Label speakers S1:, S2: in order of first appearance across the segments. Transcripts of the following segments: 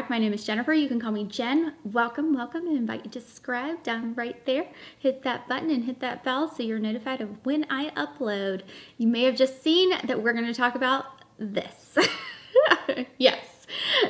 S1: back. My name is Jennifer. You can call me Jen. Welcome, welcome, and invite you to subscribe down right there. Hit that button and hit that bell so you're notified of when I upload. You may have just seen that we're going to talk about this. Yes,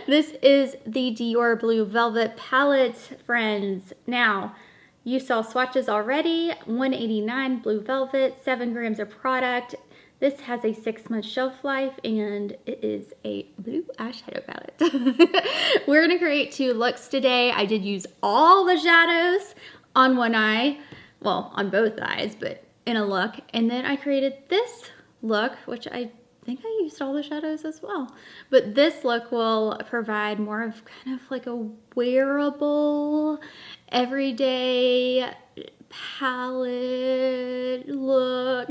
S1: this is the Dior Blue Velvet Palette, friends. Now, you saw swatches already, $189 Blue Velvet, 7 grams of product. This has a 6-month shelf life, and it is a blue eyeshadow palette. We're gonna create 2 looks today. I did use all the shadows on one eye, well, on both eyes, but in a look. And then I created this look, which I think I used all the shadows as well. But this look will provide more of kind of like a wearable, everyday palette look.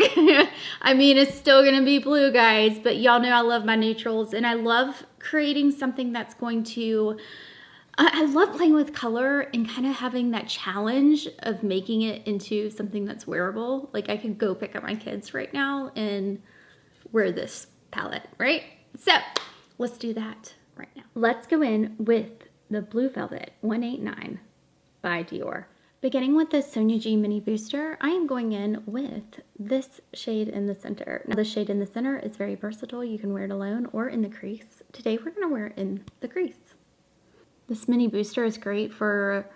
S1: I mean, it's still gonna be blue, guys, but y'all know I love my neutrals, and I love creating something that's going to, I love playing with color and kind of having that challenge of making it into something that's wearable. Like, I could go pick up my kids right now and wear this palette, right? So let's do that right now. Let's go in with the Blue Velvet 189 by Dior. Beginning with the Sonia G Mini Booster, I am going in with this shade in the center. Now, the shade in the center is very versatile. You can wear it alone or in the crease. Today, we're gonna wear it in the crease. This mini booster is great for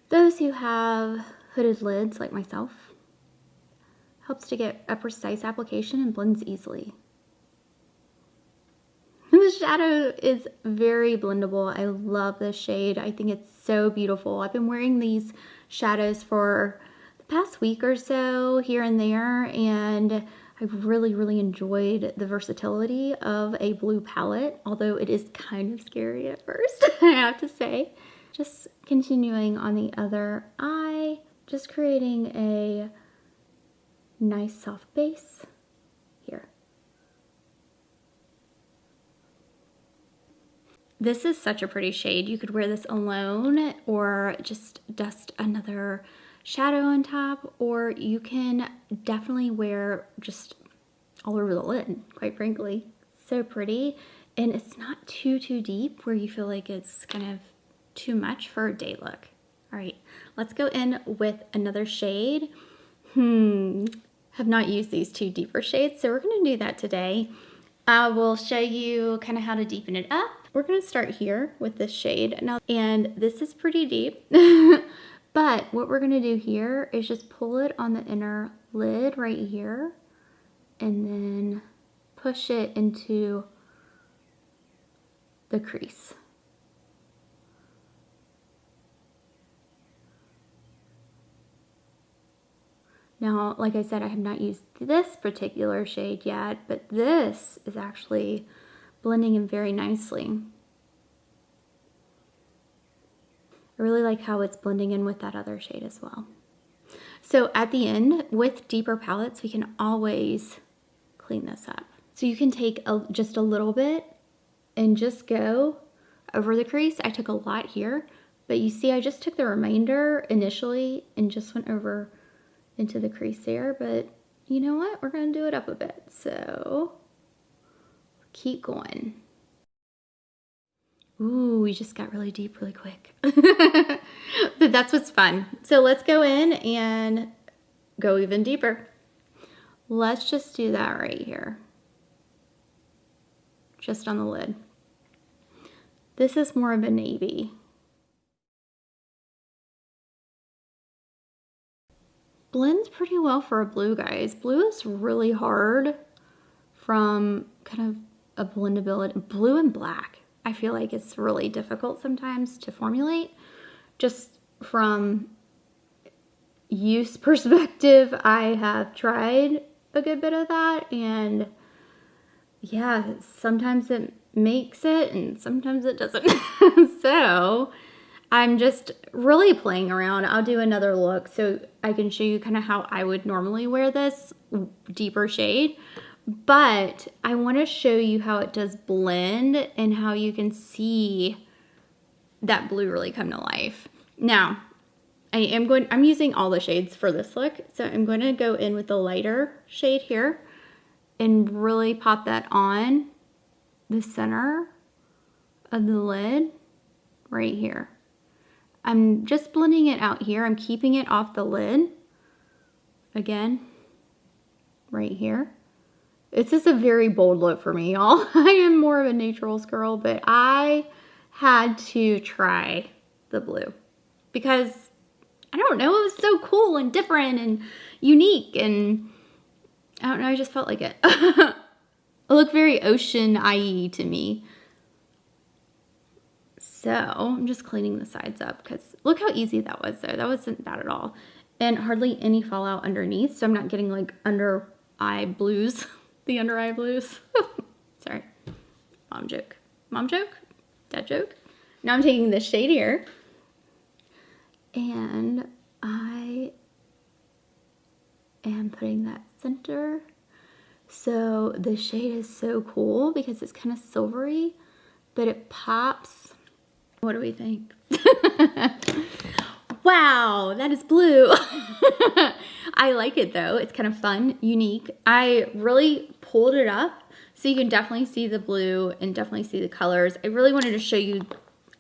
S1: those who have hooded lids like myself. Helps to get a precise application and blends easily. The shadow is very blendable. I love this shade. I think it's so beautiful. I've been wearing these shadows for the past week or so here and there, and I've really enjoyed the versatility of a blue palette, although it is kind of scary at first, I have to say. Just continuing on the other eye, just creating a nice soft base here. This is such a pretty shade. You could wear this alone or just dust another shadow on top, or you can definitely wear just all over the lid, quite frankly. So pretty, and it's not too deep where you feel like it's kind of too much for a day look. All right, let's go in with another shade. Have not used these 2 deeper shades, so we're gonna do that today. I will show you kind of how to deepen it up. We're gonna start here with this shade now, and this is pretty deep, but what we're gonna do here is just pull it on the inner lid right here, and then push it into the crease. Now, like I said, I have not used this particular shade yet, but this is actually blending in very nicely. I really like how it's blending in with that other shade as well. So at the end, with deeper palettes, we can always clean this up. So you can take just a little bit and just go over the crease. I took a lot here, but you see I just took the remainder initially and just went over into the crease there, but you know what? We're gonna do it up a bit. So keep going. Ooh, we just got really deep really quick. But that's what's fun. So let's go in and go even deeper. Let's just do that right here. Just on the lid. This is more of a navy. Blends pretty well for a blue, guys. Blue is really hard from kind of a blendability. Blue and black, I feel like it's really difficult sometimes to formulate. Just from use perspective, I have tried a good bit of that, and yeah, sometimes it makes it and sometimes it doesn't. So I'm just really playing around. I'll do another look so I can show you kind of how I would normally wear this deeper shade. But I want to show you how it does blend and how you can see that blue really come to life. Now, I'm using all the shades for this look. So I'm going to go in with the lighter shade here and really pop that on the center of the lid right here. I'm just blending it out here. I'm keeping it off the lid. Again, right here. It's just a very bold look for me, y'all. I am more of a neutrals girl, but I had to try the blue because, I don't know, it was so cool and different and unique, and I don't know, I just felt like it. It looked very ocean-y to me. So I'm just cleaning the sides up because look how easy that was though. That wasn't bad at all. And hardly any fallout underneath, so I'm not getting like under eye blues. The under eye blues. Sorry. Mom joke. Mom joke? Dad joke? Now I'm taking this shade here and I am putting that center. So the shade is so cool because it's kind of silvery, but it pops. What do we think? Wow, that is blue. I like it though. It's kind of fun, unique. I really pulled it up so you can definitely see the blue and definitely see the colors. I really wanted to show you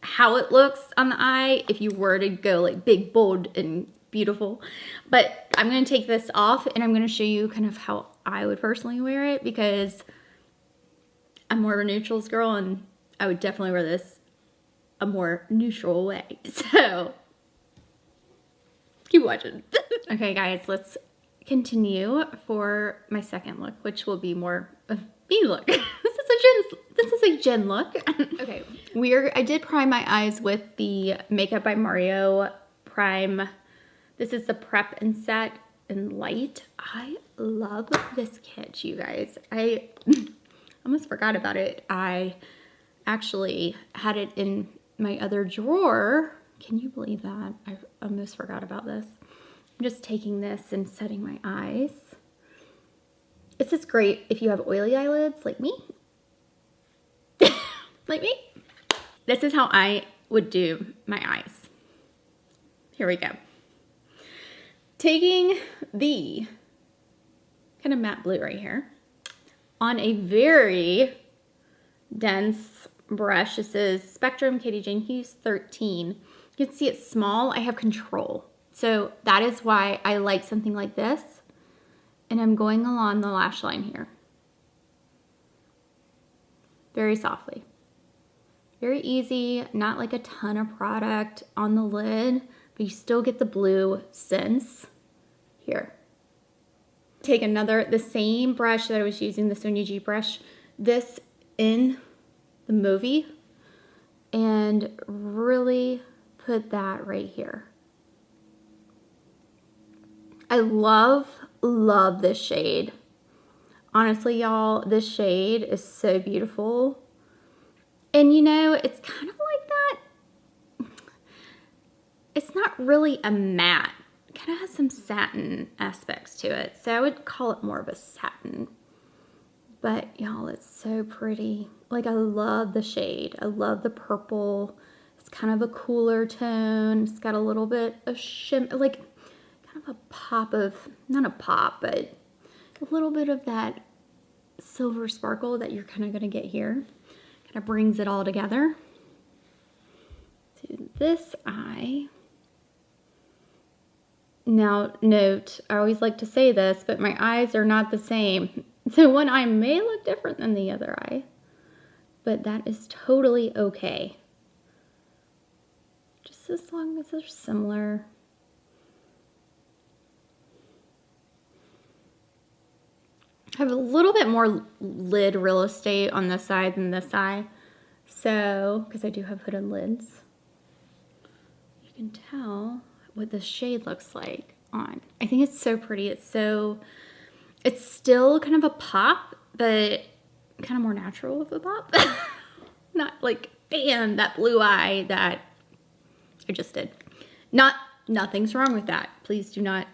S1: how it looks on the eye if you were to go like big, bold, and beautiful. But I'm going to take this off and I'm going to show you kind of how I would personally wear it because I'm more of a neutrals girl and I would definitely wear this a more neutral way. So keep watching. Okay guys, let's continue for my second look, which will be more of me look. This is a Jen look. Okay, I did prime my eyes with the Makeup by Mario Prime. This is the Prep and Set in Light. I love this kit, you guys. I almost forgot about it. I actually had it in my other drawer. Can you believe that? I almost forgot about this. I'm just taking this and setting my eyes. This is great if you have oily eyelids like me. Like me. This is how I would do my eyes. Here we go. Taking the kind of matte blue right here on a very dense brush. This is Spectrum Katie Jane Hughes 13. You can see it's small. I have control. So that is why I like something like this. And I'm going along the lash line here. Very softly. Very easy, not like a ton of product on the lid, but you still get the blue sense here. Take the same brush that I was using, the Sonia G brush, this in the movie, and really put that right here. I love this shade. Honestly, y'all, this shade is so beautiful. And you know, it's kind of like that. It's not really a matte. It kind of has some satin aspects to it. So I would call it more of a satin. But y'all, it's so pretty. Like, I love the shade. I love the purple. It's kind of a cooler tone. It's got a little bit of shimmer, like kind of a pop of, not a pop, but a little bit of that silver sparkle that you're kind of going to get here. Kind of brings it all together. To this eye. Now, note, I always like to say this, but my eyes are not the same. So one eye may look different than the other eye, but that is totally okay. Just as long as they're similar. I have a little bit more lid real estate on this side than this eye. So, because I do have hooded lids. You can tell what the shade looks like on. I think it's so pretty. It's still kind of a pop, but kind of more natural of a pop. Not like, bam, that blue eye that I just did. Nothing's wrong with that. Please do not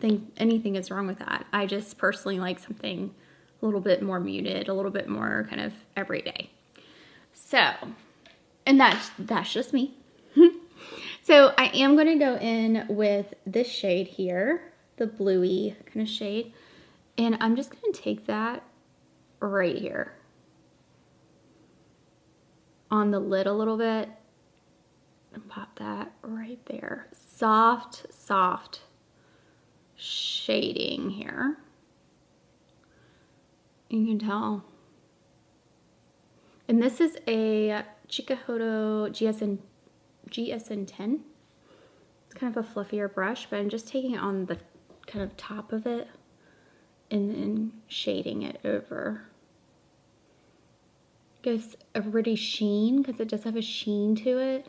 S1: think anything is wrong with that. I just personally like something a little bit more muted, a little bit more kind of everyday. So, and that's just me. So I am going to go in with this shade here, the bluey kind of shade, and I'm just going to take that right here on the lid a little bit and pop that right there. Soft, soft shading here. You can tell. And this is a Chikuhodo GSN10. It's kind of a fluffier brush, but I'm just taking it on the kind of top of it and then shading it over. Gives a pretty sheen because it does have a sheen to it,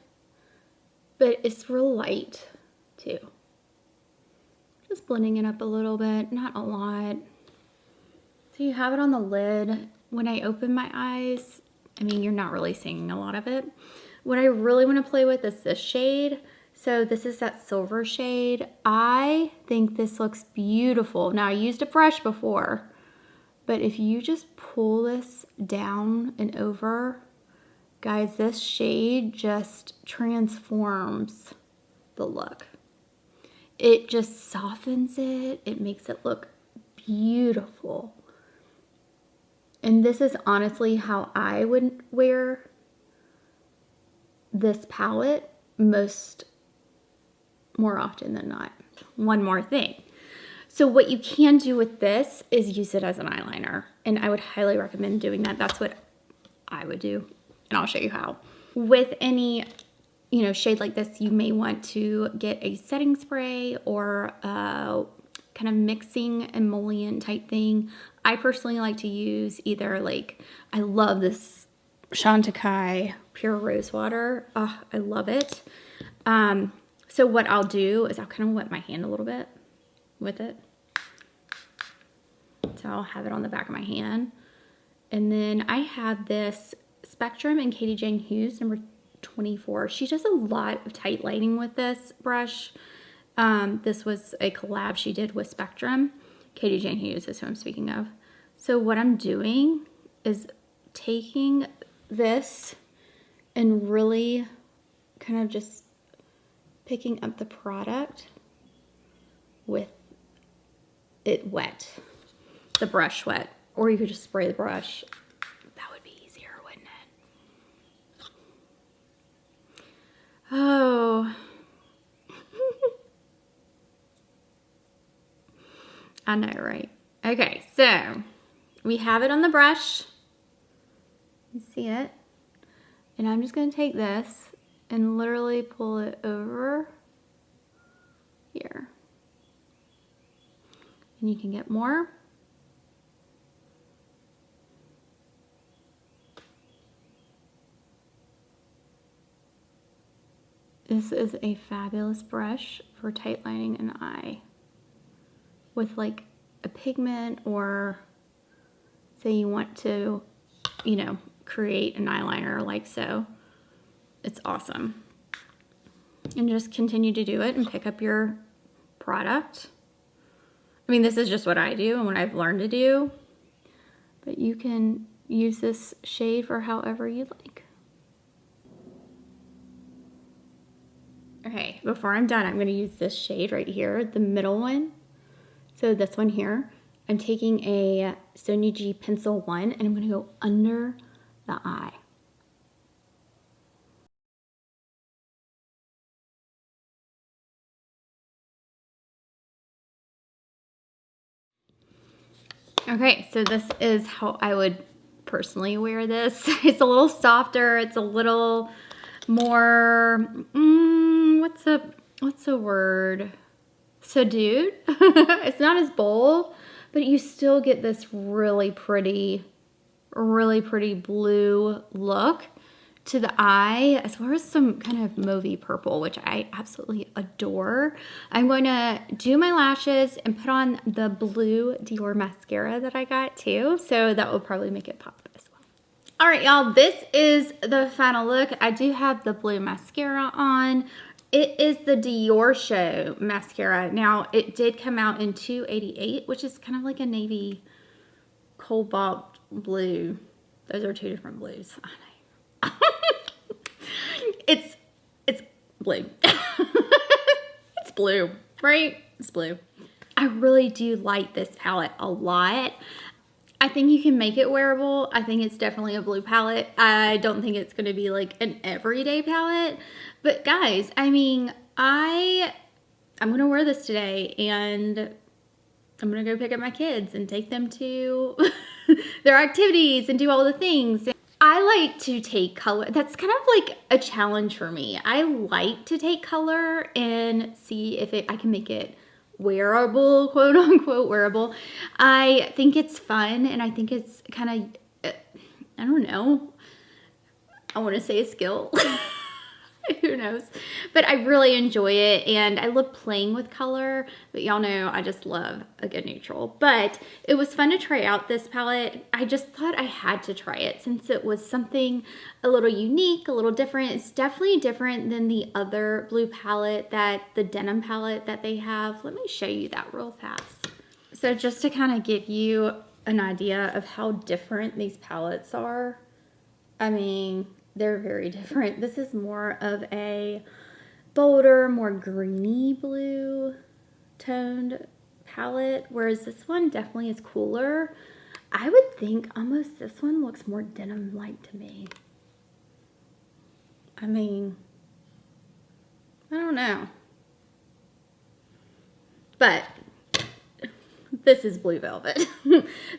S1: but it's real light too. Just blending it up a little bit, not a lot. So you have it on the lid. When I open my eyes, I mean, you're not really seeing a lot of it. What I really want to play with is this shade. So this is that silver shade. I think this looks beautiful. Now I used a brush before, but if you just pull this down and over, guys, this shade just transforms the look. It just softens it. It makes it look beautiful. And this is honestly how I would wear this palette more often than not. One more thing. So what you can do with this is use it as an eyeliner. And I would highly recommend doing that. That's what I would do. And I'll show you how. With any, you know, shade like this, you may want to get a setting spray or kind of mixing emollient type thing. I personally like to use either like, I love this Chantecaille Pure Rose Water. Oh, I love it. So what I'll do is I'll kind of wet my hand a little bit with it. So I'll have it on the back of my hand. And then I have this Spectrum and Katie Jane Hughes number 24. She does a lot of tight lighting with this brush. This was a collab she did with Spectrum. Katie Jane Hughes is who I'm speaking of. So what I'm doing is taking this and really kind of just picking up the product with it wet, the brush wet, or you could just spray the brush. That would be easier, wouldn't it? Oh. I know, right? Okay, so we have it on the brush. You see it? And I'm just going to take this and literally pull it over here. And you can get more. This is a fabulous brush for tight lining an eye with like a pigment, or say you want to, you know, create an eyeliner like so. It's awesome. And just continue to do it and pick up your product. I mean, this is just what I do and what I've learned to do, but you can use this shade for however you like. Okay, before I'm done, I'm going to use this shade right here, the middle one. So this one here, I'm taking a Sonia G Pencil 1 and I'm going to go under the eye. Okay, so this is how I would personally wear this. It's a little softer. It's a little more, what's a word? Subdued. It's not as bold, but you still get this really pretty blue look to the eye, as well as some kind of mauvey purple, which I absolutely adore. I'm going to do my lashes and put on the blue Dior mascara that I got too, so that will probably make it pop as well. All right, y'all, this is the final look. I do have the blue mascara on. It is the Diorshow mascara. Now, it did come out in 288, which is kind of like a navy cobalt blue. Those are two different blues. I know. It's blue. It's blue, right? It's blue. I really do like this palette a lot. I think you can make it wearable. I think it's definitely a blue palette. I don't think it's going to be like an everyday palette. But guys, I mean, I'm going to wear this today and I'm going to go pick up my kids and take them to their activities and do all the things. I like to take color. That's kind of like a challenge for me. I like to take color and see if I can make it wearable, quote unquote wearable. I think it's fun and I think it's kind of, I don't know, I want to say a skill. Who knows? But I really enjoy it and I love playing with color, but y'all know I just love a good neutral. But it was fun to try out this palette. I just thought I had to try it since it was something a little unique, a little different. It's definitely different than the other blue palette, the denim palette that they have. Let me show you that real fast. So just to kind of give you an idea of how different these palettes are, I mean, they're very different. This is more of a bolder, more greeny blue toned palette, whereas this one definitely is cooler. I would think almost this one looks more denim-like to me. I mean, I don't know. But this is blue velvet.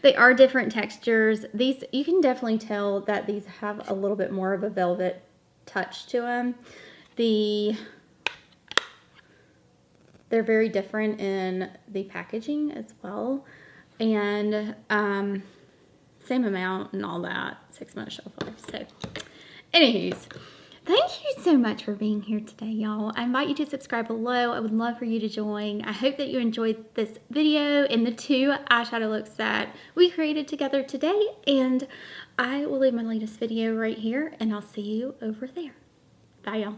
S1: They are different textures. These, you can definitely tell that these have a little bit more of a velvet touch to them. They're very different in the packaging as well. And same amount and all that, 6 month shelf life. So, anyways, thank you so much for being here today, y'all. I invite you to subscribe below. I would love for you to join. I hope that you enjoyed this video and the 2 eyeshadow looks that we created together today. And I will leave my latest video right here, and I'll see you over there. Bye, y'all.